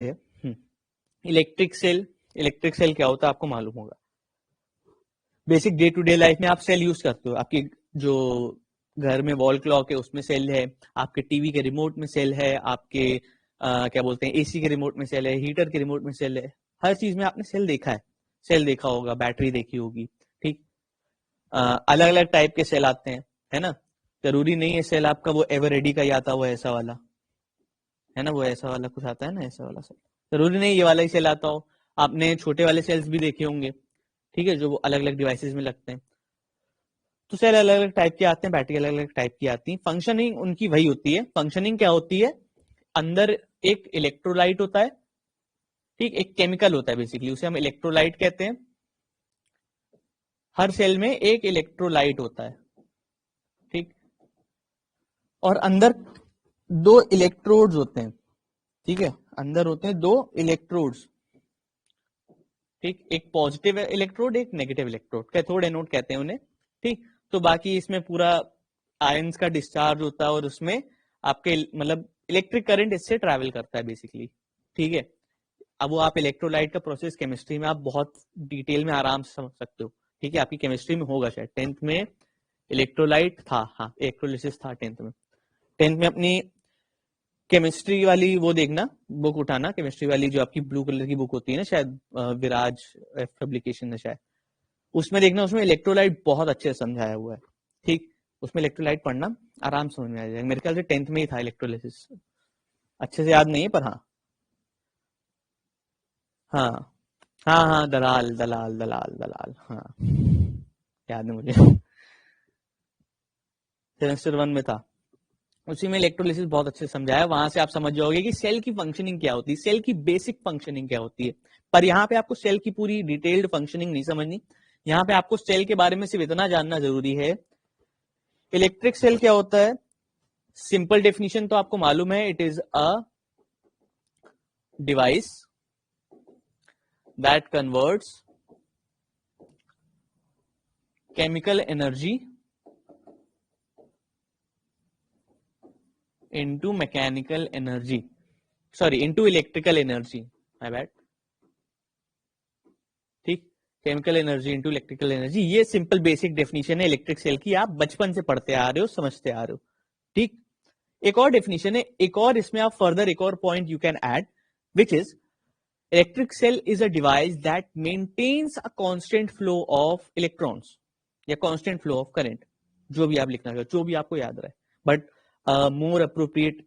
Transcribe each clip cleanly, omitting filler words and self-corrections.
है। Electric cell क्या होता है आपको मालूम होगा। Basic day to day life में आप सेल यूज करते हो। आपकी जो घर में वॉल क्लॉक है उसमें सेल है, आपके टीवी के रिमोट में सेल है, आपके क्या बोलते हैं एसी के रिमोट में सेल है, हीटर के रिमोट में सेल है। हर चीज में आपने सेल देखा है, सेल देखा होगा, बैटरी देखी होगी। ठीक, अलग अलग टाइप के सेल आते हैं, है ना। जरूरी नहीं है सेल आपका वो एवर रेडी का ही आता वो ऐसा वाला, है ना, वो ऐसा वाला कुछ आता है ना, ऐसा वाला सेल जरूरी नहीं ये वाला ही सेल आता हो। आपने छोटे वाले सेल्स भी देखे होंगे, ठीक है, जो वो अलग अलग डिवाइसेस में लगते हैं। तो सेल अलग अलग टाइप के आते हैं, बैटरी अलग अलग टाइप की आती है। फंक्शनिंग उनकी वही होती है। फंक्शनिंग क्या होती है, अंदर एक इलेक्ट्रोलाइट होता है, ठीक, एक केमिकल होता है बेसिकली, उसे हम इलेक्ट्रोलाइट कहते हैं। हर सेल में एक इलेक्ट्रोलाइट होता है, ठीक, और अंदर दो इलेक्ट्रोड्स होते हैं, ठीक है, अंदर होते हैं दो इलेक्ट्रोड्स, ठीक, एक पॉजिटिव इलेक्ट्रोड एक नेगेटिव इलेक्ट्रोड, कैथोड एनोड कहते हैं उन्हें, ठीक। तो बाकी इसमें पूरा आयंस का डिस्चार्ज होता है और उसमें आपके मतलब इलेक्ट्रिक करंट इससे ट्रैवल करता है बेसिकली, ठीक है। अब वो आप इलेक्ट्रोलाइट का प्रोसेस केमिस्ट्री में आप बहुत डिटेल में आराम से समझ सकते हो, ठीक है, आपकी केमिस्ट्री में होगा शायद 10th में इलेक्ट्रोलाइट था, हाँ इलेक्ट्रोलिसिस था 10th में। 10th में अपनी केमिस्ट्री वाली वो देखना, बुक उठाना, केमिस्ट्री वाली जो आपकी ब्लू कलर की बुक होती है ना शायद, विराज पब्लिकेशन है शायद, उसमें देखना, उसमें इलेक्ट्रोलाइट बहुत अच्छे से समझाया हुआ है, ठीक। उसमें इलेक्ट्रोलाइट पढ़ना, आराम समझ में आ जाएगा। मेरे ख्याल से 10th में ही था इलेक्ट्रोलिसिस, अच्छे से याद नहीं है पर हाँ, हाँ हाँ हाँ, दलाल दलाल दलाल दलाल, हाँ याद है मुझे, सेमेस्टर 1 में था। उसी में इलेक्ट्रोलिसिस बहुत अच्छे से समझाया, वहां से आप समझ जाओगे कि सेल की फंक्शनिंग क्या होती है, सेल की बेसिक फंक्शनिंग क्या होती है। पर यहाँ पे आपको सेल की पूरी डिटेल्ड फंक्शनिंग नहीं समझनी, यहाँ पे आपको सेल के बारे में सिर्फ इतना जानना जरूरी है। इलेक्ट्रिक सेल क्या होता है, सिंपल डेफिनेशन तो आपको मालूम है, it is a device that converts chemical energy into mechanical energy, sorry into electrical energy, my bad, ठीक, chemical energy into electrical energy, ये सिंपल बेसिक डेफिनेशन है इलेक्ट्रिक सेल की, आप बचपन से पढ़ते आ रहे हो, समझते आ रहे हो, ठीक। एक और डेफिनेशन है, एक और इसमें आप फर्दर एक और point you can add, which is electric cell is a device that maintains a constant flow of electrons या कांस्टेंट फ्लो ऑफ करंट, जो भी आप लिखना चाहो, जो भी आपको याद रहे, but more appropriate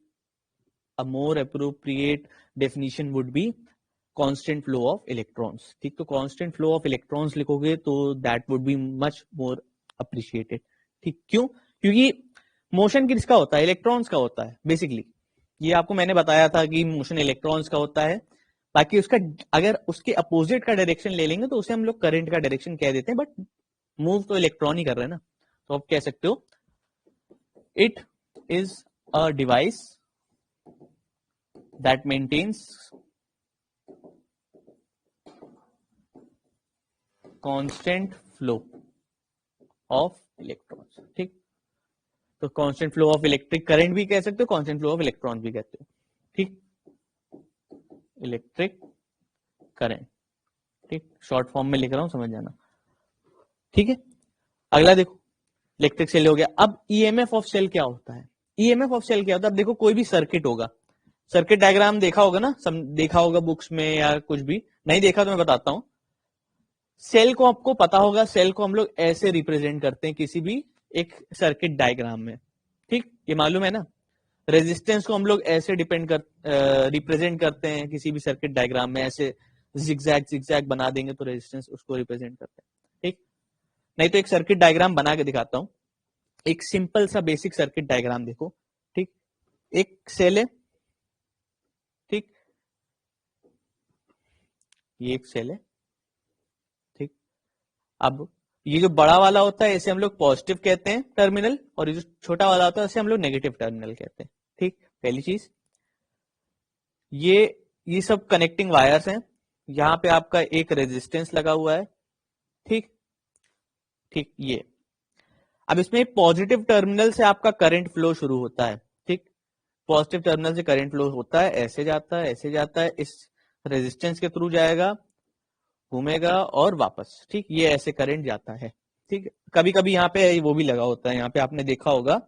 a more appropriate definition would be constant flow of electrons, ठीक। तो constant flow of electrons लिखोगे तो that would be much more appreciated, ठीक। क्यों, क्योंकि मोशन किसका होता है, इलेक्ट्रॉन्स का होता है बेसिकली। ये आपको मैंने बताया था कि मोशन इलेक्ट्रॉन्स का होता है, बाकी उसका अगर उसके अपोजिट का डायरेक्शन ले लेंगे तो उसे हम लोग करंट का डायरेक्शन कह देते हैं, बट मूव तो इलेक्ट्रॉन ही कर रहे हैं ना, तो आप कह सकते हो it is a device that maintains constant flow of electrons, ठीक। तो constant flow of electric current भी कह सकते हो, कांस्टेंट फ्लो ऑफ इलेक्ट्रॉन भी कहते हो, ठीक, इलेक्ट्रिक करंट, ठीक, शॉर्ट फॉर्म में लिख रहा हूं, समझ जाना, ठीक है। अगला देखो, इलेक्ट्रिक सेल हो गया। अब ईएमएफ ऑफ सेल क्या होता है, ईएमएफ ऑफ सेल क्या होता है। अब देखो कोई भी सर्किट होगा, सर्किट डायग्राम देखा होगा ना, देखा होगा बुक्स में या कुछ भी, नहीं देखा तो मैं बताता हूं। सेल को आपको पता होगा, सेल को हम लोग ऐसे रिप्रेजेंट करते हैं किसी भी एक सर्किट डायग्राम में, ठीक, ये मालूम है ना। रेजिस्टेंस को हम लोग ऐसे डिपेंड कर रिप्रेजेंट करते हैं किसी भी सर्किट डायग्राम में, ऐसे जिगजैग जिगजैग बना देंगे तो रेजिस्टेंस उसको रिप्रेजेंट करते हैं, ठीक। नहीं तो एक सर्किट डायग्राम बना के दिखाता हूं, एक सिंपल सा बेसिक सर्किट डायग्राम देखो, ठीक। एक सेल है, ठीक, ये एक सेल है, ठीक। अब ये जो बड़ा वाला होता है इसे हम लोग पॉजिटिव कहते हैं टर्मिनल, और ये जो छोटा वाला होता है इसे हम लोग नेगेटिव टर्मिनल कहते हैं, ठीक। पहली चीज ये सब कनेक्टिंग वायर्स हैं, यहां पे आपका एक रेजिस्टेंस लगा हुआ है, ठीक, ठीक, ये अब इसमें पॉजिटिव टर्मिनल से आपका करंट फ्लो शुरू होता है, ठीक। पॉजिटिव टर्मिनल से करंट फ्लो होता है, ऐसे जाता है, ऐसे जाता है, इस रेजिस्टेंस के थ्रू जाएगा, घूमेगा और वापस, ठीक, ये ऐसे करंट जाता है, ठीक। कभी कभी यहाँ पे वो भी लगा होता है, यहाँ पे आपने देखा होगा,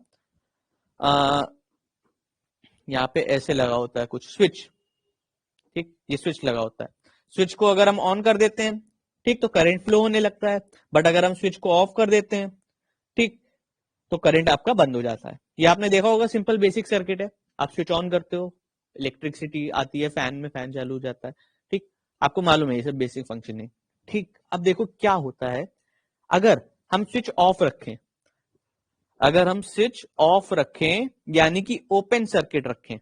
यहाँ पे ऐसे लगा होता है कुछ स्विच, ठीक, ये स्विच लगा होता है। स्विच को अगर हम ऑन कर देते हैं, ठीक, तो करंट फ्लो होने लगता है, बट अगर हम स्विच को ऑफ कर देते हैं, ठीक, तो करंट आपका बंद हो जाता है। ये आपने देखा होगा, सिंपल बेसिक सर्किट है। आप स्विच ऑन करते हो, इलेक्ट्रिसिटी आती है फैन में, फैन चालू हो जाता है, ठीक, आपको मालूम है ये सब बेसिक फंक्शन है, ठीक। अब देखो क्या होता है, अगर हम स्विच ऑफ रखें, अगर हम स्विच ऑफ रखें यानी कि ओपन सर्किट रखें,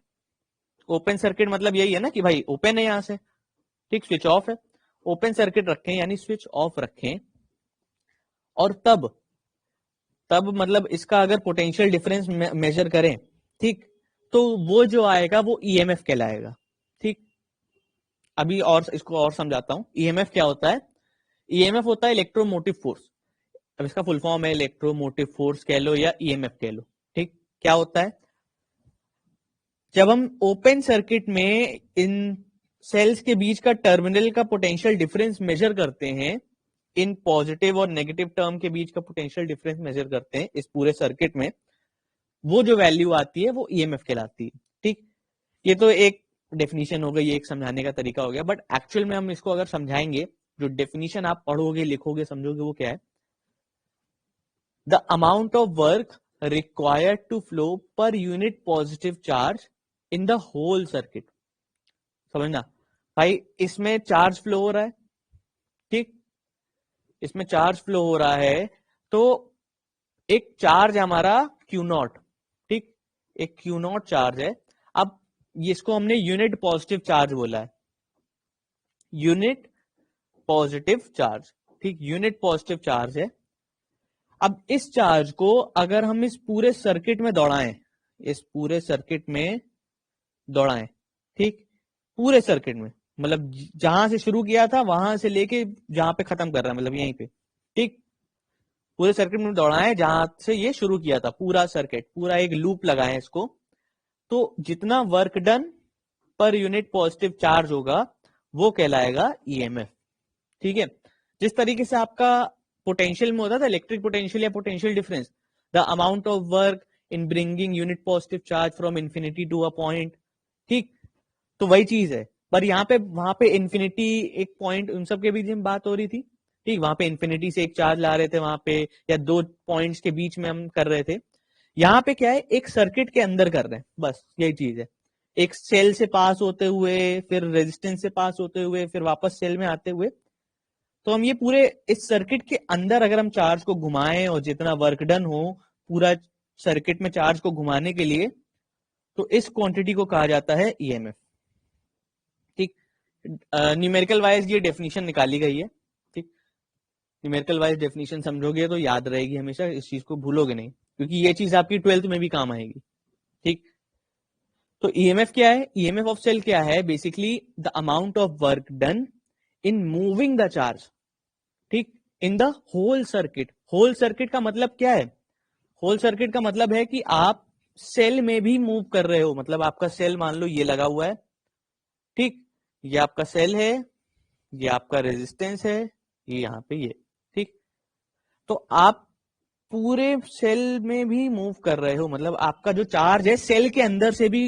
ओपन सर्किट मतलब यही है ना कि भाई ओपन है यहां से, ठीक, स्विच ऑफ है, ओपन सर्किट रखें यानी स्विच ऑफ रखें, और तब तब मतलब इसका अगर पोटेंशियल डिफरेंस मेजर करें, ठीक, तो वो जो आएगा वो ईएमएफ कहलाएगा, ठीक। अभी और इसको और समझाता हूं, ईएमएफ क्या होता है। ईएमएफ होता है इलेक्ट्रोमोटिव फोर्स, अब इसका फुल फॉर्म है इलेक्ट्रोमोटिव फोर्स कह लो या ईएमएफ कह लो, ठीक। क्या होता है, जब हम ओपन सर्किट में इन सेल्स के बीच का टर्मिनल का पोटेंशियल डिफरेंस मेजर करते हैं, इन पॉजिटिव और नेगेटिव टर्म के बीच का पोटेंशियल डिफरेंस मेजर करते हैं इस पूरे सर्किट में, वो जो वैल्यू आती है वो ईएमएफ कहलाती है, ठीक। ये तो एक डेफिनेशन हो गई, ये एक समझाने का तरीका हो गया, बट एक्चुअल में हम इसको अगर समझाएंगे, जो डेफिनेशन आप पढ़ोगे, लिखोगे, समझोगे, वो क्या है, the amount of work required to flow per unit positive charge in the whole circuit. समझना भाई, इसमें चार्ज फ्लो हो रहा है, ठीक, इसमें चार्ज फ्लो हो रहा है, तो एक चार्ज हमारा क्यू नॉट, ठीक, एक क्यू नॉट चार्ज है। अब इसको हमने यूनिट पॉजिटिव चार्ज बोला है, यूनिट पॉजिटिव चार्ज, ठीक, यूनिट पॉजिटिव चार्ज है। अब इस चार्ज को अगर हम इस पूरे सर्किट में दौड़ाएं, इस पूरे सर्किट में दौड़ाएं, ठीक, पूरे सर्किट में, मतलब जहां से शुरू किया था वहां से लेके जहां पे खत्म कर रहा है, मतलब यहीं पे, ठीक, पूरे सर्किट में दौड़ाएं जहां से ये शुरू किया था, पूरा सर्किट, पूरा एक लूप लगाएं इसको, तो जितना work done per unit positive charge होगा वो कहलाएगा ईएमएफ, ठीक है। जिस तरीके से आपका पोटेंशियल में होता था, इलेक्ट्रिक पोटेंशियल या potential difference, the amount of work in bringing unit positive charge from infinity to a point, ठीक, तो वही चीज है, पर यहाँ पे वहां पे इंफिनिटी एक पॉइंट, उन सब के बीच में बात हो रही थी, ठीक, वहां पे इंफिनिटी से एक चार्ज ला रहे थे वहां पे, या दो पॉइंट्स के बीच में हम कर रहे थे। यहाँ पे क्या है, एक सर्किट के अंदर कर रहे हैं, बस यही चीज है, एक सेल से पास होते हुए, फिर रेजिस्टेंस से पास होते हुए, फिर वापस सेल में आते हुए, तो हम ये पूरे इस सर्किट के अंदर अगर हम चार्ज को घुमाएं और जितना वर्क डन हो पूरा सर्किट में चार्ज को घुमाने के लिए, तो इस क्वांटिटी को कहा जाता है ईएमएफ, ठीक। न्यूमेरिकल वाइज ये डेफिनेशन निकाली गई है, ठीक, न्यूमेरिकल वाइज डेफिनेशन समझोगे तो याद रहेगी हमेशा, इस चीज को भूलोगे नहीं, क्योंकि ये चीज आपकी 12th में भी काम आएगी, ठीक। तो ईएमएफ क्या है, ईएमएफ ऑफ सेल क्या है, basically the amount of work done in moving the charge, ठीक, in the whole circuit. Whole circuit का मतलब क्या है, होल सर्किट का मतलब है कि आप सेल में भी मूव कर रहे हो, मतलब आपका सेल मान लो ये लगा हुआ है, ठीक, ये आपका सेल है, ये आपका रेजिस्टेंस है, ये यहाँ पे ये, ठीक, तो आप पूरे सेल में भी मूव कर रहे हो, मतलब आपका जो चार्ज है सेल के अंदर से भी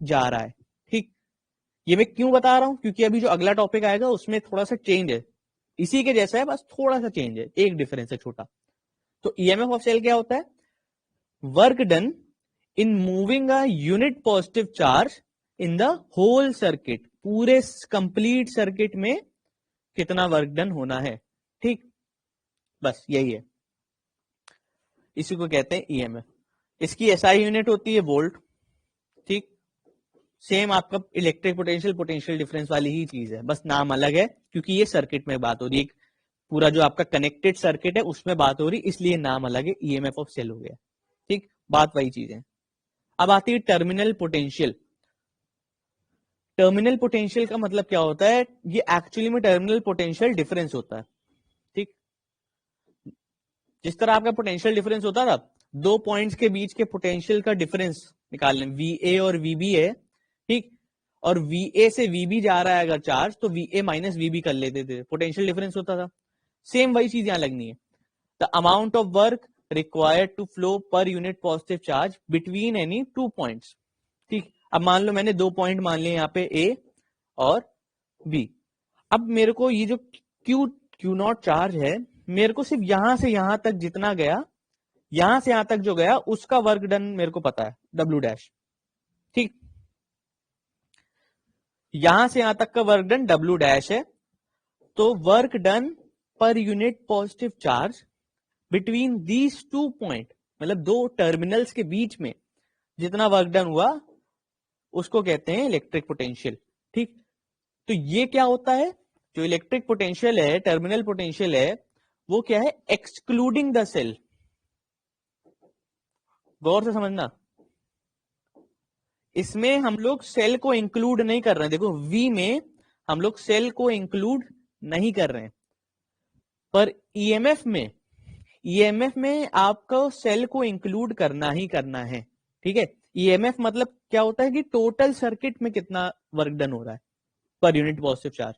जा रहा है, ठीक। ये मैं क्यों बता रहा हूं, क्योंकि अभी जो अगला टॉपिक आएगा उसमें थोड़ा सा चेंज है, इसी के जैसा है, बस थोड़ा सा चेंज है, एक डिफरेंस है छोटा। तो ईएमएफ ऑफ सेल क्या होता है, work done in moving a unit positive charge in the whole circuit, पूरे कंप्लीट सर्किट में कितना वर्क डन होना है, ठीक, बस यही है, इसी को कहते हैं ईएमएफ। इसकी एसआई यूनिट होती है वोल्ट, ठीक, सेम आपका इलेक्ट्रिक पोटेंशियल पोटेंशियल डिफरेंस वाली ही चीज है, बस नाम अलग है, क्योंकि ये सर्किट में बात हो रही है, पूरा जो आपका कनेक्टेड सर्किट है उसमें बात हो रही, इसलिए नाम अलग है, ईएमएफ ऑफ सेल हो गया, ठीक, बात वही चीज है। अब आती है टर्मिनल पोटेंशियल। टर्मिनल पोटेंशियल का मतलब क्या होता है, ये एक्चुअली में टर्मिनल पोटेंशियल डिफरेंस होता है, ठीक। जिस तरह आपका पोटेंशियल डिफरेंस होता था दो पॉइंट्स के बीच के पोटेंशियल का डिफरेंस निकालने, VA और VB है, ठीक, और VA से VB जा रहा है अगर चार्ज, तो VA माइनस VB कर लेते थे, पोटेंशियल डिफरेंस होता था। सेम वही चीज यहां लगनी है। The amount of work required to flow per unit positive charge between any two points, ठीक। अब मान लो मैंने दो पॉइंट मान लिए यहाँ पे A और B। अब मेरे को ये जो क्यू नॉट चार्ज है, मेरे को सिर्फ यहां से यहां तक जितना गया, यहां से यहां तक जो गया उसका वर्क डन मेरे को पता है, W डैश, ठीक। यहां से यहां तक का वर्क डन W डैश है, तो work done per unit positive charge between these two point, मतलब दो टर्मिनल्स के बीच में जितना वर्क डन हुआ उसको कहते हैं इलेक्ट्रिक पोटेंशियल, ठीक। तो ये क्या होता है, जो इलेक्ट्रिक पोटेंशियल है, टर्मिनल पोटेंशियल है, वो क्या है, एक्सक्लूडिंग द सेल। गौर से समझना, इसमें हम लोग सेल को इंक्लूड नहीं कर रहे हैं। देखो V में हम लोग सेल को इंक्लूड नहीं कर रहे हैं, पर ईएमएफ में आपको सेल को इंक्लूड करना ही करना है, ठीक है। ईएमएफ मतलब क्या होता है कि टोटल सर्किट में कितना वर्क डन हो रहा है पर यूनिट पॉजिटिव चार्ज,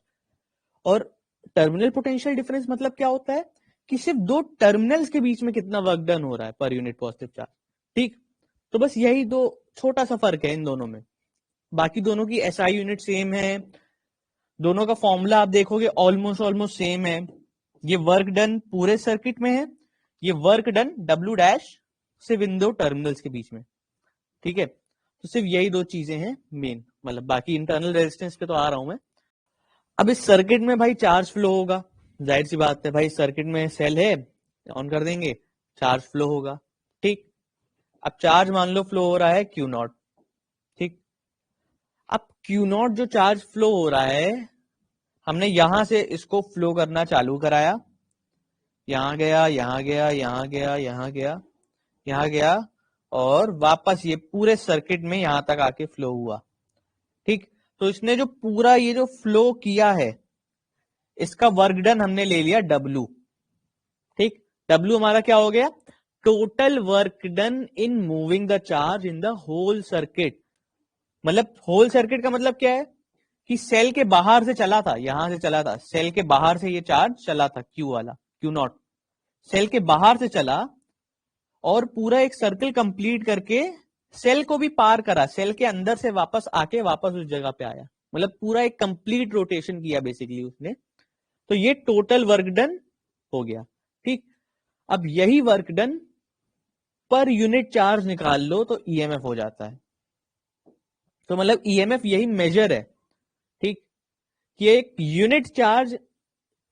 और टर्मिनल पोटेंशियल डिफरेंस मतलब क्या होता है कि सिर्फ दो टर्मिनल्स के बीच में कितना वर्क डन हो रहा है पर यूनिट पॉजिटिव चार्ज, ठीक। तो बस यही दो छोटा सा फर्क है इन दोनों में, बाकी दोनों की एसआई यूनिट सेम है, दोनों का फॉर्मूला आप देखोगे ऑलमोस्ट सेम है। ये वर्क डन पूरे सर्किट में है, ये वर्क डन W डैश सिर्फ इन दो टर्मिनल्स के बीच में, ठीक है। तो सिर्फ यही दो चीजें हैं मेन, मतलब बाकी इंटरनल रेजिस्टेंस पे तो आ रहा हूं मैं। अब इस सर्किट में भाई चार्ज फ्लो होगा, जाहिर सी बात है भाई, सर्किट में सेल है, ऑन कर देंगे, चार्ज फ्लो होगा, ठीक। अब चार्ज मान लो फ्लो हो रहा है Q नॉट, ठीक। अब Q नॉट जो चार्ज फ्लो हो रहा है, हमने यहां से इसको फ्लो करना चालू कराया, यहां गया, यहां गया, यहां गया, यहां गया, यहां गया, और वापस ये पूरे सर्किट में यहां तक आके फ्लो हुआ, ठीक। तो इसने जो पूरा ये जो फ्लो किया है, इसका वर्क डन हमने ले लिया W, ठीक। W हमारा क्या हो गया, total work done in moving the charge in the whole circuit. मतलब होल सर्किट का मतलब क्या है कि सेल के बाहर से चला था, यहां से चला था, सेल के बाहर से ये चार्ज चला था, Q वाला, Q नॉट सेल के बाहर से चला और पूरा एक सर्कल कंप्लीट करके सेल को भी पार करा, सेल के अंदर से वापस आके वापस उस जगह पे आया, मतलब पूरा एक कंप्लीट रोटेशन किया बेसिकली उसने। तो ये टोटल वर्क डन हो गया, ठीक। अब यही work done per unit charge निकाल लो तो ईएमएफ हो जाता है। तो मतलब ईएमएफ यही मेजर है, ठीक, कि एक यूनिट चार्ज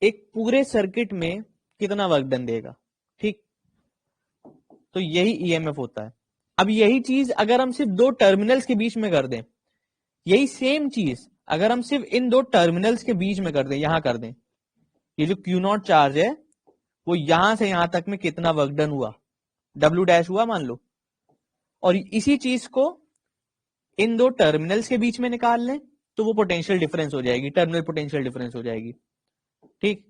एक पूरे सर्किट में कितना वर्क डन देगा, ठीक। तो यही ईएमएफ होता है। अब यही चीज अगर हम सिर्फ दो टर्मिनल्स के बीच में कर दें, यही सेम चीज अगर हम सिर्फ इन दो टर्मिनल्स के बीच में कर दें, यहां कर दें, ये जो Q नॉट चार्ज है वो यहां से यहां तक में कितना वर्क डन हुआ, W डैश हुआ मान लो, और इसी चीज को इन दो टर्मिनल्स के बीच में निकाल लें तो वो पोटेंशियल डिफरेंस हो जाएगी, टर्मिनल पोटेंशियल डिफरेंस हो जाएगी, ठीक।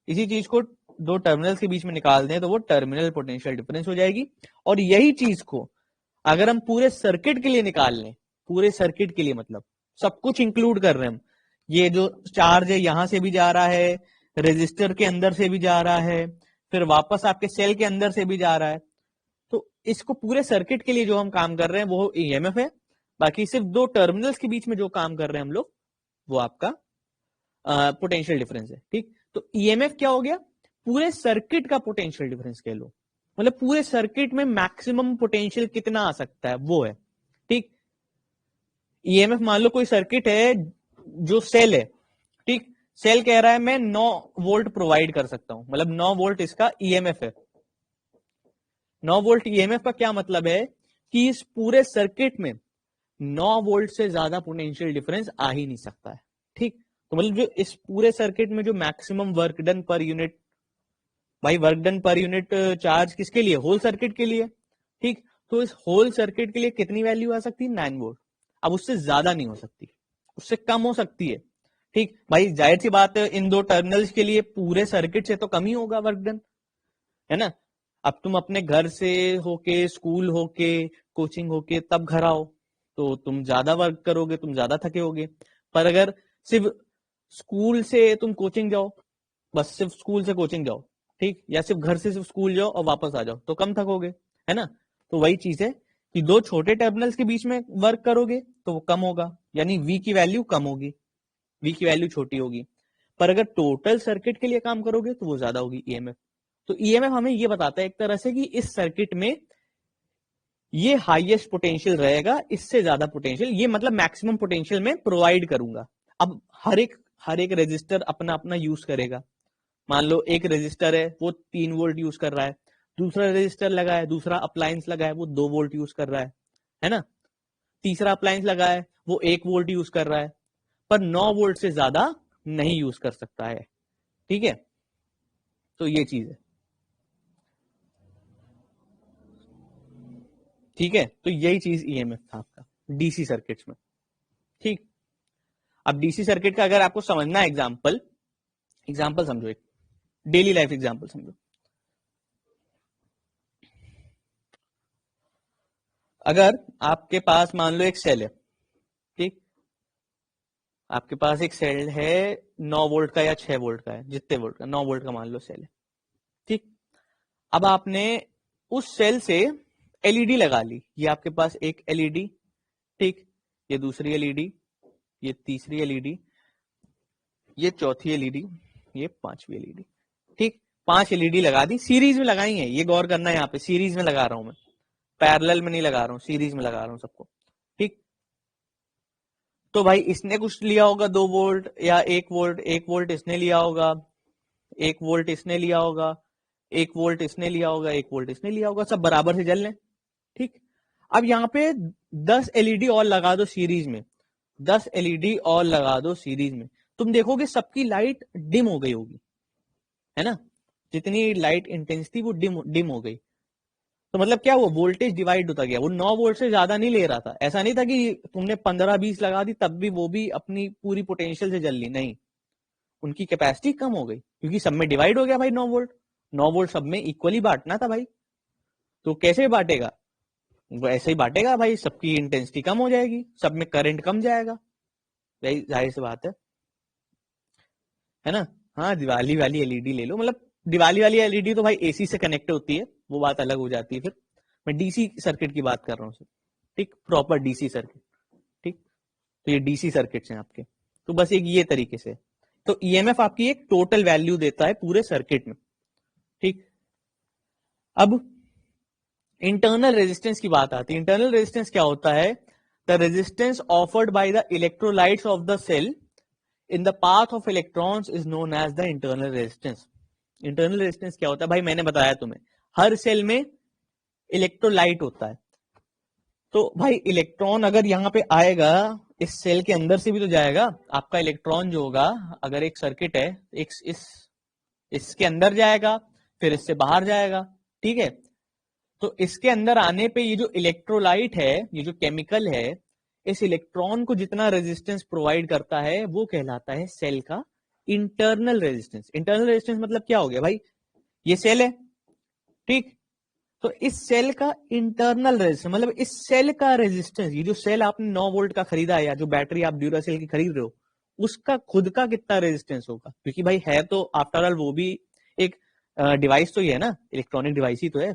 इसी चीज को दो टर्मिनल्स के बीच में निकाल दें तो वो टर्मिनल पोटेंशियल डिफरेंस हो जाएगी। और यही चीज को अगर हम पूरे सर्किट के लिए निकाल लें, पूरे सर्किट के लिए मतलब सब कुछ इंक्लूड कर रहे हैं हम, ये जो चार्ज है यहां से भी जा रहा है, रेजिस्टर के अंदर से भी जा रहा है, फिर वापस आपके सेल के अंदर से भी जा रहा है, तो इसको पूरे सर्किट के लिए जो हम काम कर रहे हैं वो ईएमएफ है। बाकी सिर्फ दो टर्मिनल्स के बीच में जो काम कर रहे हैं हम लोग वो आपका पोटेंशियल डिफरेंस है, ठीक। तो ईएमएफ क्या हो गया, पूरे सर्किट का पोटेंशियल डिफरेंस कह लो, मतलब पूरे सर्किट में मैक्सिमम पोटेंशियल कितना आ सकता है वो है, ठीक। ईएमएफ मान लो कोई सर्किट है जो सेल है, ठीक, सेल कह रहा है मैं 9 वोल्ट प्रोवाइड कर सकता हूं, मतलब 9 वोल्ट इसका ईएमएफ है। 9 वोल्ट ईएमएफ का क्या मतलब है कि इस पूरे सर्किट में 9 वोल्ट से ज्यादा पोटेंशियल डिफरेंस आ ही नहीं सकता है, ठीक। तो मतलब जो इस पूरे सर्किट में जो maximum work done per unit, भाई work done per unit charge किसके लिए, होल सर्किट के लिए, ठीक। तो इस होल सर्किट के लिए कितनी वैल्यू आ सकती है, 9 वोल्ट। अब उससे ज्यादा नहीं हो सकती, उससे कम हो सकती है, ठीक। भाई जाहिर सी बात है इन दो टर्मिनल्स के लिए पूरे सर्किट से तो कम ही होगा वर्क डन, है ना। अब तुम अपने घर से होके, स्कूल होके, कोचिंग होके तब घर आओ तो तुम ज्यादा वर्क करोगे, तुम ज्यादा थके होगे। पर अगर सिर्फ स्कूल से तुम कोचिंग जाओ, बस सिर्फ स्कूल से कोचिंग जाओ, ठीक, या सिर्फ घर से सिर्फ स्कूल जाओ और वापस आ जाओ, तो कम थकोगे, है ना। तो वही चीज है कि दो छोटे टर्मिनल्स के बीच में वर्क करोगे तो वो कम होगा, यानी वी की वैल्यू कम होगी, वी की वैल्यू छोटी होगी। पर अगर टोटल सर्किट के लिए काम करोगे तो वो ज्यादा होगी ईएमएफ। तो ईएमएफ हमें ये बताता है एक तरह से कि इस सर्किट में ये हाईएस्ट पोटेंशियल रहेगा, इससे ज्यादा पोटेंशियल, ये मतलब मैक्सिमम पोटेंशियल में प्रोवाइड करूंगा। अब हर एक रेजिस्टर अपना अपना यूज करेगा। मान लो एक रेजिस्टर है वो 3 वोल्ट यूज कर रहा है, दूसरा रेजिस्टर लगा है, दूसरा अप्लायंस लगा है वो 2 वोल्ट यूज कर रहा है ना। तीसरा अप्लायंस लगा है वो 1 वोल्ट यूज कर रहा है, पर 9 वोल्ट से ज्यादा नहीं यूज कर सकता है, ठीक है। तो ये चीज है, ठीक है। तो यही चीज ईएमएफ था आपका डीसी सर्किट्स में, ठीक। अब डीसी सर्किट का अगर आपको समझना है एग्जाम्पल, एग्जाम्पल समझो, एक डेली लाइफ एग्जाम्पल समझो। अगर आपके पास मान लो एक सेल है, ठीक, आपके पास एक सेल है 9 वोल्ट का या 6 वोल्ट का है, जितने वोल्ट का, 9 वोल्ट का मान लो सेल है, ठीक। अब आपने उस सेल से एलईडी लगा ली, ये आपके पास एक एलईडी, ठीक, ये दूसरी एलईडी, ये तीसरी एलईडी, ये चौथी एलईडी, ये पांचवी एलईडी, ठीक। 5 एलईडी लगा दी, सीरीज में लगाई है, ये गौर करना है, यहाँ पे सीरीज में लगा रहा हूं मैं, पैरेलल में नहीं लगा रहा हूँ, सीरीज में लगा रहा हूँ सबको, ठीक। तो भाई इसने कुछ लिया होगा 2 वोल्ट या 1 वोल्ट, 1 वोल्ट इसने लिया होगा, 1 वोल्ट इसने लिया होगा, 1 वोल्ट इसने लिया होगा, 1 वोल्ट इसने लिया होगा, सब बराबर से जल लें, ठीक। अब यहाँ पे 10 एलईडी और लगा दो सीरीज में, 10 एलईडी और लगा दो सीरीज में, तुम देखोगे सबकी लाइट डिम हो गई होगी, है ना। जितनी लाइट इंटेंसिटी वो डिम डिम हो गई। तो मतलब क्या, वो वोल्टेज डिवाइड होता गया, वो 9 वोल्ट से ज्यादा नहीं ले रहा था, ऐसा नहीं था कि तुमने 15-20 लगा दी तब भी वो भी अपनी पूरी पोटेंशियल से जल ली, नहीं, उनकी कैपेसिटी कम हो गई क्योंकि सब में डिवाइड हो गया भाई 9 वोल्ट, 9 वोल्ट सब में इक्वली बांटना था भाई। तो कैसे बांटेगा, वो ऐसे ही बांटेगा भाई, सबकी इंटेंसिटी कम हो जाएगी, सब में करंट कम जाएगा, यही जाहिर सी बात है ना। हाँ, दिवाली वाली एलईडी ले लो, मतलब दिवाली वाली एलईडी तो भाई एसी से कनेक्ट होती है, वो बात अलग हो जाती है फिर। मैं डीसी सर्किट की बात कर रहा हूँ, ठीक, प्रॉपर डीसी सर्किट, ठीक। तो ये डीसी सर्किट्स हैं आपके। तो बस एक ये तरीके से, तो ईएमएफ आपकी एक टोटल वैल्यू देता है पूरे सर्किट में, ठीक। अब इंटरनल रेजिस्टेंस की बात आती है। इंटरनल रेजिस्टेंस क्या होता है, the resistance offered by the electrolytes of the cell in the path of electrons is known as the internal resistance. Internal resistance क्या होता है भाई, मैंने बताया तुम्हें, हर सेल में इलेक्ट्रोलाइट होता है। तो भाई इलेक्ट्रॉन अगर यहाँ पे आएगा, इस सेल के अंदर से भी तो जाएगा, आपका इलेक्ट्रॉन जो होगा, अगर एक सर्किट है, एक इसके अंदर जाएगा, फिर इससे बाहर जाएगा, ठीक है। तो इसके अंदर आने पे ये जो इलेक्ट्रोलाइट है, ये जो केमिकल है, इस इलेक्ट्रॉन को जितना रेजिस्टेंस प्रोवाइड करता है वो कहलाता है सेल का इंटरनल रेजिस्टेंस। इंटरनल रेजिस्टेंस मतलब क्या हो गया भाई, ये सेल है, ठीक, तो इस सेल का इंटरनल रेजिस्टेंस मतलब इस सेल का रेजिस्टेंस, ये जो सेल आपने 9 वोल्ट का खरीदा है या जो बैटरी आप ड्यूरासेल की खरीद रहे हो, उसका खुद का कितना रेजिस्टेंस होगा, क्योंकि भाई है तो आफ्टर ऑल वो भी एक डिवाइस तो ही है ना, इलेक्ट्रॉनिक डिवाइस ही तो है,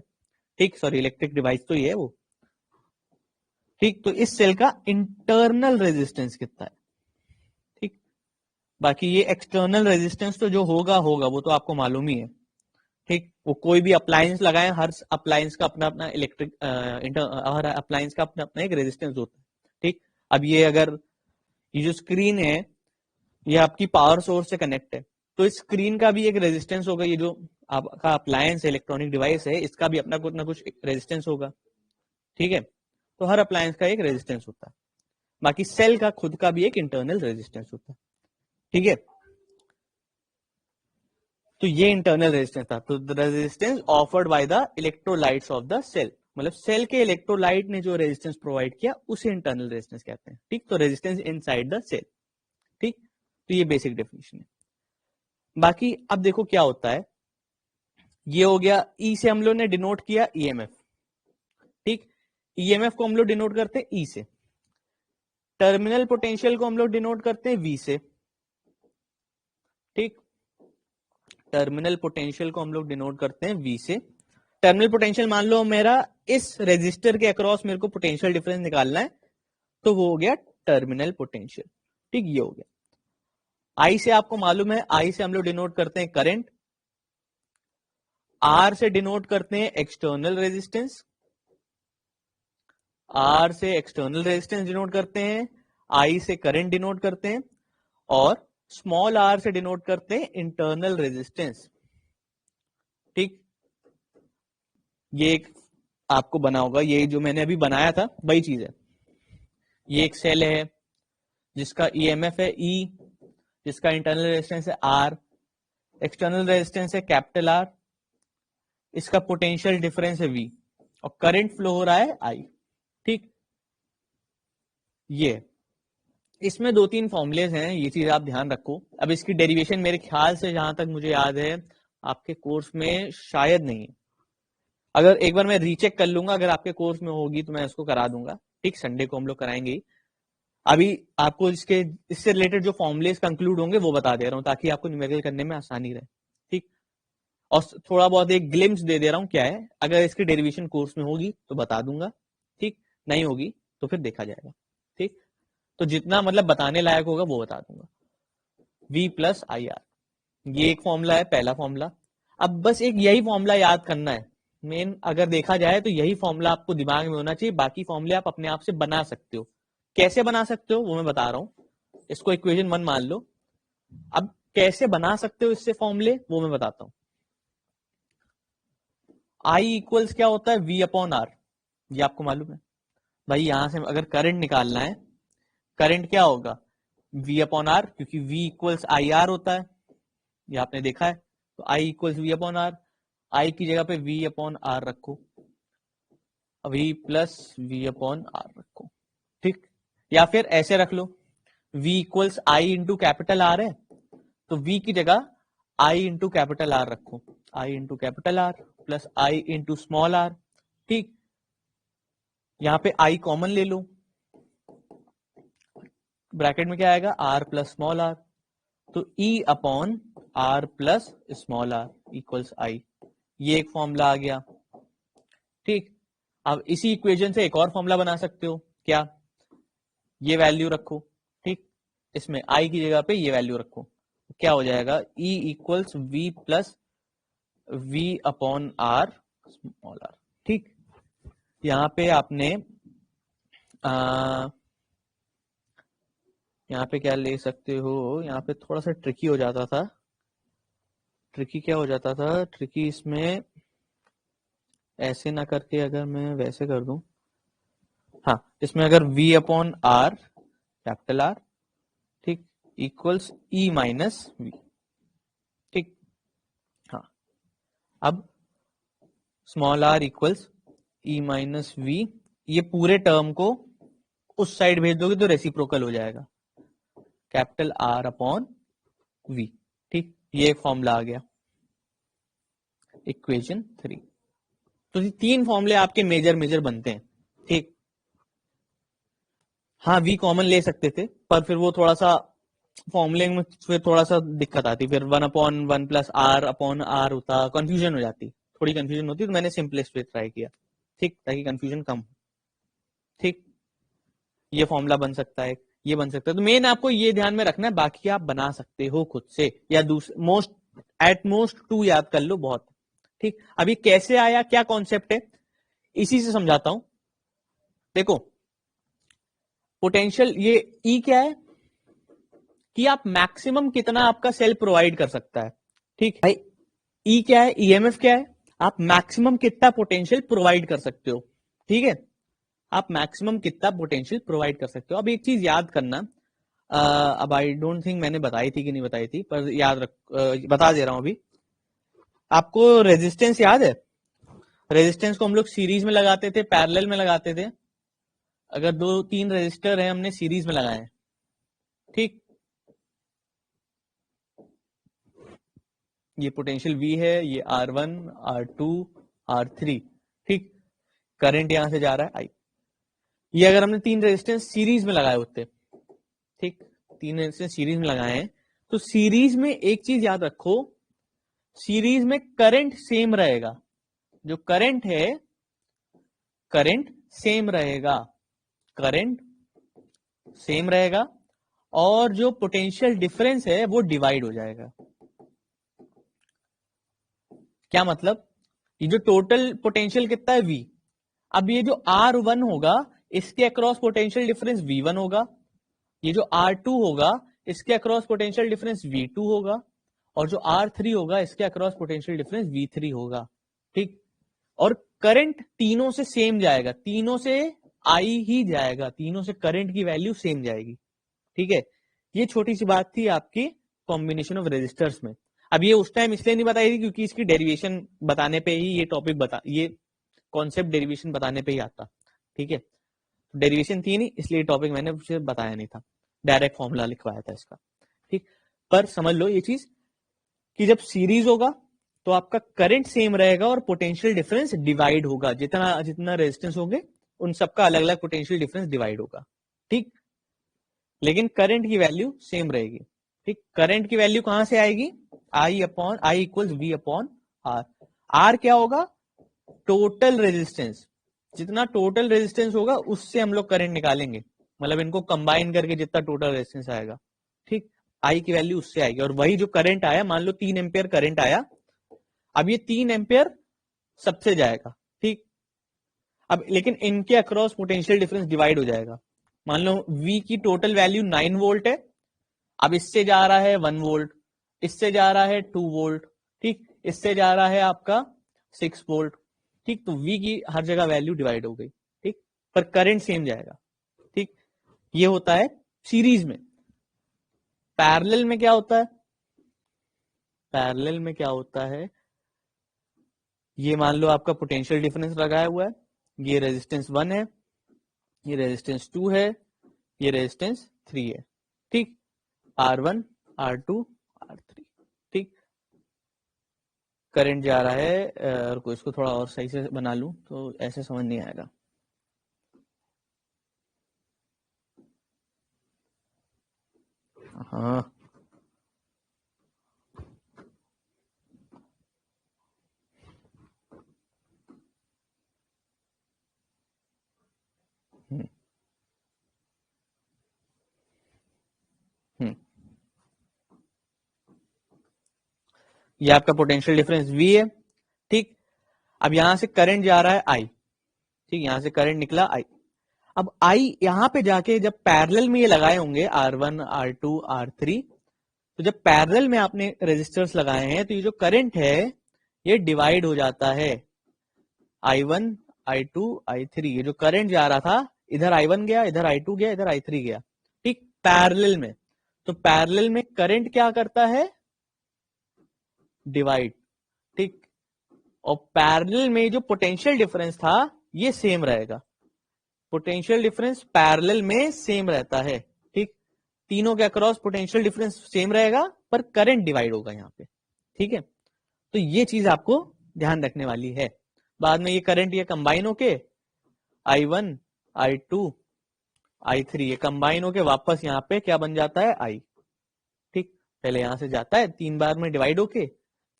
ठीक, सॉरी इलेक्ट्रिक डिवाइस तो ही है वो, ठीक। तो इस सेल का इंटरनल रेजिस्टेंस कितना है, ठीक। बाकी ये एक्सटर्नल रेजिस्टेंस तो जो होगा होगा, वो तो आपको मालूम ही है, ठीक। वो कोई भी अप्लायंस लगाए, हर अप्लायंस का अपना अपना इलेक्ट्रिक हर अप्लायंस का अपना अपना एक रेजिस्टेंस होता है, ठीक। अब ये अगर ये जो स्क्रीन है, ये आपकी पावर सोर्स से कनेक्ट है, तो इस स्क्रीन का भी एक रेजिस्टेंस होगा, ये जो आपका अप्लायंस है, इलेक्ट्रॉनिक डिवाइस है, इसका भी अपना कुछ ना कुछ रेजिस्टेंस होगा, ठीक है। तो हर अप्लायंस का एक रेजिस्टेंस होता है, बाकी सेल का खुद का भी एक इंटरनल रेजिस्टेंस होता है, ठीक है। तो ये इंटरनल रेजिस्टेंस था, तो the resistance offered by the electrolytes of the cell, मतलब सेल के इलेक्ट्रोलाइट ने जो रेजिस्टेंस प्रोवाइड किया उसे इंटरनल रेजिस्टेंस कहते हैं, ठीक। तो रेजिस्टेंस इनसाइड द सेल, ठीक। तो ये बेसिक डेफिनेशन है। बाकी अब देखो क्या होता है, ये हो गया, ई से हम लोग ने डिनोट किया ईएमएफ, ठीक। ईएमएफ को हम लोग डिनोट करते हैं ई से, टर्मिनल पोटेंशियल को हम लोग डिनोट करते हैं वी से, ठीक। टर्मिनल पोटेंशियल को हम लोग डिनोट करते हैं वी से। टर्मिनल पोटेंशियल मान लो मेरा इस रेजिस्टर के अक्रॉस मेरे को पोटेंशियल डिफरेंस निकालना है, तो वो हो गया टर्मिनल पोटेंशियल, ठीक। ये हो गया। आई से आपको मालूम है, आई से हम लोग डिनोट करते हैं करंट, आर से डिनोट करते हैं एक्सटर्नल रेजिस्टेंस, आर से एक्सटर्नल रेजिस्टेंस डिनोट करते हैं, आई से करंट डिनोट करते हैं, और स्मॉल आर से डिनोट करते हैं इंटरनल रेजिस्टेंस, ठीक। ये एक आपको बना होगा, ये जो मैंने अभी बनाया था वही चीज है। ये एक सेल है जिसका ईएमएफ है ई, जिसका इंटरनल रेजिस्टेंस है आर, एक्सटर्नल रेजिस्टेंस है कैपिटल आर, इसका पोटेंशियल डिफरेंस है वी, और करंट फ्लो हो रहा है आई, ठीक। ये इसमें 2-3 फॉर्मुलेज हैं, ये चीज आप ध्यान रखो। अब इसकी डेरिवेशन मेरे ख्याल से जहां तक मुझे याद है आपके कोर्स में शायद नहीं है, अगर एक बार मैं रीचेक कर लूंगा, अगर आपके कोर्स में होगी तो मैं उसको करा दूंगा, ठीक। संडे को हम लोग कराएंगे ही। अभी आपको इससे रिलेटेड जो फॉर्मुलेज कंक्लूड होंगे वो बता दे रहा हूँ, ताकि आपको न्यूमेरिकल करने में आसानी रहे, ठीक। और थोड़ा बहुत एक ग्लिम्स दे दे रहा हूँ क्या है, अगर इसकी डेरिवेशन कोर्स में होगी तो बता दूंगा, ठीक। नहीं होगी तो फिर देखा जाएगा, ठीक। तो जितना मतलब बताने लायक होगा वो बता दूंगा। V प्लस आई आर, ये एक फॉर्मूला है, पहला फॉर्मूला। अब बस एक यही फॉर्मूला याद करना है मेन, अगर देखा जाए तो यही फॉर्मूला आपको दिमाग में होना चाहिए, बाकी फॉर्मूले आप अपने आप से बना सकते हो। कैसे बना सकते हो वो मैं बता रहा हूं, इसको इक्वेशन 1 मान लो। अब कैसे बना सकते हो इससे फॉर्मूले वो मैं बताता हूं। आई इक्वल्स क्या होता है, V अपॉन आर, ये आपको मालूम है भाई। यहां से अगर करंट निकालना है, करंट क्या होगा, V अपॉन आर, क्योंकि V इक्वल्स आई आर होता है, ये आपने देखा है। तो I equals V upon R, I की जगह पे V अपॉन आर रखो, V plus V upon R रखो, ठीक। या फिर ऐसे रख लो, V equals I into capital R है, तो V की जगह I इंटू कैपिटल आर रखो, I into capital R plus I into small R, ठीक। यहां पे I कॉमन ले लो, ब्रैकेट में क्या आएगा, आर प्लस स्मॉल आर, तो E upon R plus small R equals I. ये एक फॉर्मूला आ गया, ठीक। अब इसी इक्वेशन से एक और फॉर्मूला बना सकते हो, क्या, ये वैल्यू रखो, ठीक। इसमें आई की जगह पे ये वैल्यू रखो, क्या हो जाएगा, E equals V plus V upon R small R, ठीक। यहाँ पे आपने यहाँ पे क्या ले सकते हो, यहाँ पे थोड़ा सा ट्रिकी हो जाता था। ट्रिकी क्या हो जाता था, ट्रिकी इसमें ऐसे ना करके अगर मैं वैसे कर दूं, हाँ, इसमें अगर V upon R capital R, ठीक, इक्वल्स E माइनस V, ठीक। हाँ, अब small R equals E minus V, ये पूरे टर्म को उस साइड भेज दोगे तो रेसिप्रोकल हो जाएगा, कैपिटल आर अपॉन V, ठीक। ये एक फॉर्मूला आ गया, इक्वेशन 3। तो ये 3 फॉर्मूले आपके मेजर मेजर बनते हैं, ठीक। हाँ, V कॉमन ले सकते थे, पर फिर वो थोड़ा सा फॉर्मूले में फिर थोड़ा सा दिक्कत आती, फिर 1/1 प्लस आर अपॉन आर होता, कंफ्यूजन हो जाती, थोड़ी कंफ्यूजन होती, तो मैंने सिंपलेस्ट वे ट्राई किया, ठीक, ताकि कंफ्यूजन कम हो, ठीक। ये फॉर्मूला बन सकता है, ये बन सकता है। तो मेन आपको ये ध्यान में रखना है, बाकी आप बना सकते हो खुद से, या दूसरे मोस्ट एट मोस्ट 2 याद कर लो, बहुत, ठीक। अभी कैसे आया, क्या कॉन्सेप्ट है, इसी से समझाता हूं। देखो, पोटेंशियल ये ई क्या है, कि आप मैक्सिमम कितना आपका सेल प्रोवाइड कर सकता है, ठीक भाई। ई क्या है, ईएमएफ क्या है, आप मैक्सिमम कितना पोटेंशियल प्रोवाइड कर सकते हो, ठीक है। आप मैक्सिमम कितना पोटेंशियल प्रोवाइड कर सकते हो। अब एक चीज याद करना, अब आई डोंट थिंक मैंने बताई थी कि नहीं बताई थी, पर याद रख, बता दे रहा हूं अभी। आपको रेजिस्टेंस याद है, रेजिस्टेंस को हम लोग सीरीज में लगाते थे, पैरेलल में लगाते थे। अगर 2-3 रेजिस्टर है, हमने सीरीज में लगाए हैं, ठीक। ये पोटेंशियल V है, ये R1, R2, R3, ठीक। करंट यहां से जा रहा है I। ये अगर हमने तीन रेजिस्टेंस सीरीज में लगाए होते, ठीक, तीन रेजिस्टेंस सीरीज में लगाए हैं, तो सीरीज में एक चीज याद रखो, सीरीज में करंट सेम रहेगा। जो करंट है, करंट सेम रहेगा, करंट सेम रहेगा, और जो पोटेंशियल डिफरेंस है वो डिवाइड हो जाएगा। क्या मतलब? ये जो टोटल पोटेंशियल कितना है V, अब ये जो R1 होगा इसके अक्रॉस पोटेंशियल डिफरेंस V1 होगा, ये जो R2 होगा इसके अक्रॉस पोटेंशियल डिफरेंस V2 होगा, और जो R3 होगा इसके अक्रॉस पोटेंशियल डिफरेंस V3 होगा, ठीक। और करंट तीनों से सेम जाएगा, तीनों से I ही जाएगा, तीनों से करंट की वैल्यू सेम जाएगी, ठीक है। ये छोटी सी बात थी आपकी कॉम्बिनेशन ऑफ रेजिस्टर्स में। अब ये उस टाइम इसलिए नहीं बताई थी क्योंकि इसकी डेरिवेशन बताने पे ही ये टॉपिक ये कॉन्सेप्ट डेरिवेशन बताने पे ही आता, ठीक है। डेरिवेशन थी नहीं इसलिए टॉपिक मैंने उसे बताया नहीं था, डायरेक्ट फॉर्मूला लिखवाया था इसका, ठीक। पर समझ लो ये चीज कि जब सीरीज होगा तो आपका करंट सेम रहेगा और पोटेंशियल डिफरेंस डिवाइड होगा, जितना जितना रेजिस्टेंस होंगे उन सबका अलग अलग पोटेंशियल डिफरेंस डिवाइड होगा, ठीक। लेकिन करंट की वैल्यू सेम रहेगी, ठीक। करंट की वैल्यू कहां से आएगी? I equals V upon R। R क्या होगा? टोटल रेजिस्टेंस, जितना टोटल रेजिस्टेंस होगा उससे हम लोग करंट निकालेंगे, मतलब इनको कंबाइन करके जितना टोटल रेजिस्टेंस आएगा, ठीक। I की वैल्यू उससे आएगी, और वही जो करंट आया, मान लो 3 एम्पियर करंट आया, अब ये 3 एम्पियर सबसे जाएगा, ठीक। अब लेकिन इनके अक्रॉस पोटेंशियल डिफरेंस डिवाइड हो जाएगा। मान लो V की टोटल वैल्यू 9 वोल्ट है, अब इससे जा रहा है 1 वोल्ट, इससे जा रहा है 2 वोल्ट, ठीक, इससे जा रहा है आपका 6 वोल्ट, ठीक। तो V की हर जगह वैल्यू डिवाइड हो गई, ठीक, पर करंट सेम जाएगा, ठीक। ये होता है सीरीज में। पैरेलल में क्या होता है? पैरेलल में क्या होता है, ये मान लो आपका पोटेंशियल डिफरेंस लगाया हुआ है, ये रेजिस्टेंस 1 है, ये रेजिस्टेंस 2 है, ये रेजिस्टेंस 3 है, ठीक। R1, R2, R3, ठीक। करंट जा रहा है, और इसको थोड़ा और सही से बना लूं तो ऐसे समझ नहीं आएगा। हाँ, हम्म, हम्म। ये आपका पोटेंशियल डिफरेंस V है, ठीक। अब यहां से करंट जा रहा है I, ठीक, यहां से करंट निकला I। अब I यहां पे जाके जब पैरेलल में ये लगाए होंगे R1, R2, R3, तो जब पैरेलल में आपने रेजिस्टर्स लगाए हैं तो ये जो करंट है ये डिवाइड हो जाता है, I1, I2, I3। ये जो करंट जा रहा था, इधर I1 गया, इधर I2 गया, इधर I3 गया, ठीक, पैरेलल में। तो पैरेलल में करंट क्या करता है? डिवाइड, ठीक। और पैरेलल में जो पोटेंशियल डिफरेंस था ये सेम रहेगा, पोटेंशियल डिफरेंस पैरेलल में सेम रहता है, ठीक। तीनों के अक्रॉस पोटेंशियल डिफरेंस सेम रहेगा पर करंट डिवाइड होगा यहाँ पे, ठीक है। तो ये चीज आपको ध्यान रखने वाली है। बाद में ये करंट ये कंबाइन होके I1, I2, I3 ये कंबाइन होके वापस यहाँ पे क्या बन जाता है? I, ठीक। पहले यहां से जाता है 3 बार में डिवाइड होके,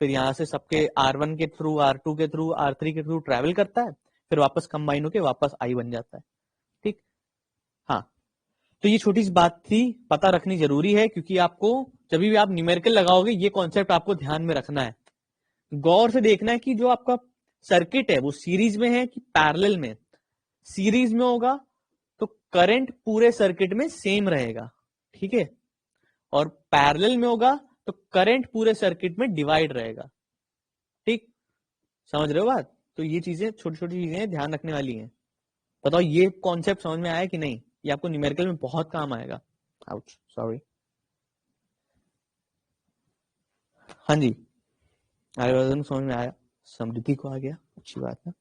फिर यहां से सबके R1 के थ्रू, R2 के थ्रू, R3 के थ्रू ट्रेवल करता है, फिर वापस कंबाइन होके वापस I बन जाता है, ठीक। हाँ, तो ये छोटी सी बात थी, पता रखनी जरूरी है, क्योंकि आपको जब भी आप न्यूमेरिकल लगाओगे ये कॉन्सेप्ट आपको ध्यान में रखना है। गौर से देखना है कि जो आपका सर्किट है वो सीरीज में है कि पैरेलल में। सीरीज में होगा तो करंट पूरे सर्किट में सेम रहेगा, ठीक है, और पैरेलल में होगा तो करंट पूरे सर्किट में डिवाइड रहेगा, ठीक। समझ रहे हो बात? तो ये चीजें छोटी छोटी चीजें ध्यान रखने वाली हैं। बताओ ये कॉन्सेप्ट समझ में आया कि नहीं? ये आपको न्यूमेरिकल में बहुत काम आएगा। Ouch, sorry. हाँ जी, आर्यवर्धन समझ में आया, समृद्धि को आ गया, अच्छी बात है।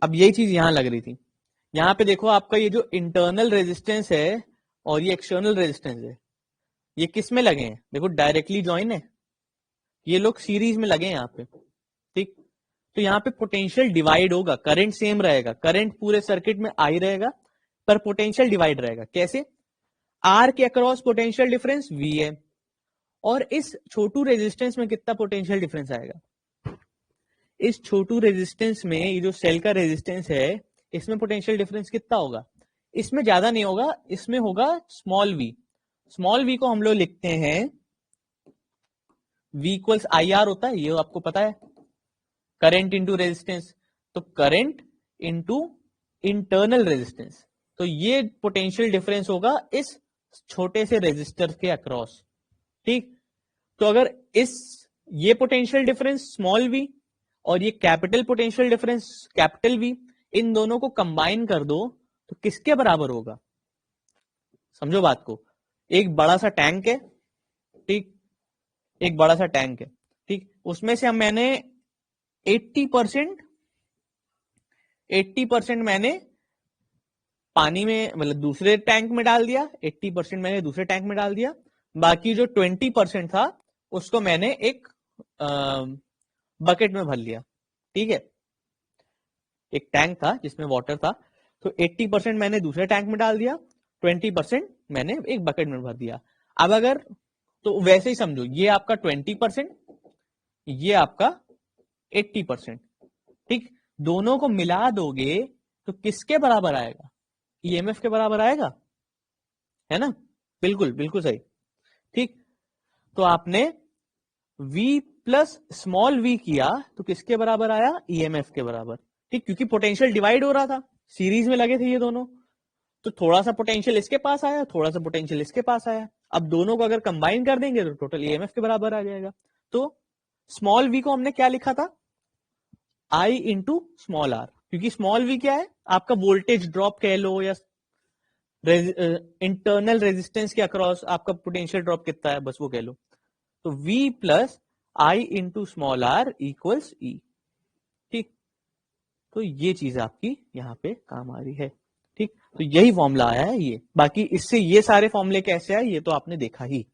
अब यही चीज यहां लग रही थी, यहाँ पे देखो आपका ये जो इंटरनल रेजिस्टेंस है और ये एक्सटर्नल रेजिस्टेंस है, ये किस में लगे हैं, देखो डायरेक्टली ज्वाइन है, ये लोग सीरीज में लगे हैं यहाँ पे, ठीक। तो यहाँ पे पोटेंशियल डिवाइड होगा, करंट सेम रहेगा, करंट पूरे सर्किट में आई रहेगा, पर पोटेंशियल डिवाइड रहेगा। कैसे? आर के अक्रॉस पोटेंशियल डिफरेंस वी है, और इस छोटू रेजिस्टेंस में कितना पोटेंशियल डिफरेंस आएगा? इस छोटू रेजिस्टेंस में ये जो सेल का रेजिस्टेंस है, इसमें पोटेंशियल डिफरेंस कितना होगा? इसमें ज्यादा नहीं होगा, इसमें होगा स्मॉल वी। स्मॉल वी को हम लोग लिखते हैं V इक्वल्स आई आर होता है, ये आपको पता है, करंट इंटू रेजिस्टेंस। तो करंट इंटू इंटरनल रेजिस्टेंस, तो ये पोटेंशियल डिफरेंस होगा इस छोटे से रेजिस्टर के अक्रॉस, ठीक। तो अगर इस ये पोटेंशियल डिफरेंस स्मॉल v और ये capital potential difference capital V, इन दोनों को कंबाइन कर दो तो किसके बराबर होगा? समझो बात को, एक बड़ा सा टैंक है, ठीक, एक बड़ा सा टैंक है, ठीक, उसमें से हम मैंने 80% मैंने पानी में, मतलब दूसरे टैंक में डाल दिया, 80% मैंने दूसरे टैंक में डाल दिया, बाकी जो 20% था उसको मैंने एक बकेट में भर लिया, ठीक है। एक टैंक था जिसमें वाटर था, तो 80% मैंने दूसरे टैंक में डाल दिया, 20% मैंने एक बकेट में भर दिया। अब अगर, तो वैसे ही समझो, ये आपका 20%, ये आपका 80%, ठीक। दोनों को मिला दोगे तो किसके बराबर आएगा? ईएमएफ के बराबर आएगा, है ना? बिल्कुल बिल्कुल सही, ठीक। तो आपने V प्लस स्मॉल v किया तो किसके बराबर आया? ईएमएफ के बराबर, ठीक, क्योंकि पोटेंशियल डिवाइड हो रहा था, सीरीज में लगे थे ये दोनों, तो थोड़ा सा पोटेंशियल इसके पास आया, थोड़ा सा पोटेंशियल इसके पास आया। अब दोनों को अगर कंबाइन कर देंगे तो टोटल ईएमएफ के बराबर आ जाएगा। तो स्मॉल v को हमने क्या लिखा था? I इंटू स्मॉल r, क्योंकि स्मॉल v क्या है? आपका वोल्टेज ड्रॉप कह लो, या इंटरनल रेजिस्टेंस के अक्रॉस आपका पोटेंशियल ड्रॉप कितना है, बस वो कह लो। तो V plus I into small R equals E, ठीक। तो ये चीज आपकी यहाँ पे काम आ रही है, ठीक। तो यही फॉर्मूला आया है ये, बाकी इससे ये सारे फॉर्मूले कैसे आए ये तो आपने देखा ही।